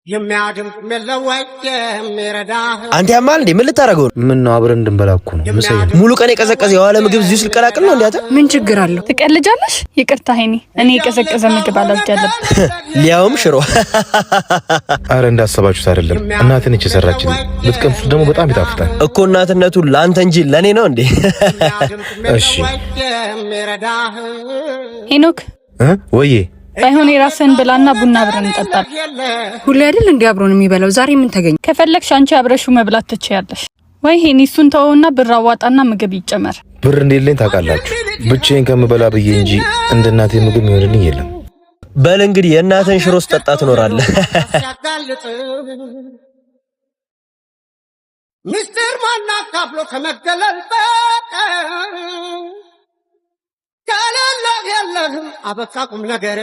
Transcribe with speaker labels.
Speaker 1: የሚያድም መለወጥ የሚረዳህ
Speaker 2: አንተ ያማል እንዴ? ምን ልታረገው?
Speaker 3: ምን ነው አብረን እንድንበላ እኮ ነው። ምሳዬ
Speaker 2: ሙሉ ቀን የቀዘቀዘ የዋለ ምግብ እዚሁ ስልቀላቅል ነው እንዴ? አታ
Speaker 4: ምን ችግር አለው?
Speaker 5: ትቀልጃለሽ? ይቅርታ ሄኒ፣ እኔ የቀዘቀዘ ምግብ አላልጃለሁ።
Speaker 2: ሊያውም ሽሮ።
Speaker 3: አረ እንዳሰባችሁት አይደለም። እናቴ ነች የሰራችልኝ። ብትቀምሱት ደግሞ በጣም ይጣፍጣል
Speaker 2: እኮ። እናትነቱ ላንተ እንጂ ለኔ ነው እንዴ?
Speaker 3: እሺ
Speaker 5: ሄኖክ
Speaker 3: ወዬ
Speaker 5: ባይሆን የራስን ብላና ቡና አብረን እንጠጣለን።
Speaker 4: ሁሌ አይደል እንዴ አብሮን የሚበላው? ዛሬ ምን ተገኘ?
Speaker 5: ከፈለግሽ አንቺ አብረሹ መብላት ትችያለሽ። ወይ ሄኒ እሱን ተወውና ብር አዋጣና ምግብ ይጨመር።
Speaker 3: ብር እንደሌለኝ ታውቃላችሁ። ብቻዬን ከምበላ ብዬ እንጂ እንደ እናቴ ምግብ ይሆንልኝ የለም።
Speaker 2: በል እንግዲህ የእናትን ሽሮ ስጠጣ ትኖራለህ።
Speaker 1: ሚስጥር ማናካፍሎ ከመገለል ከሌለህ የለህም። አበቃ ቁም ነገር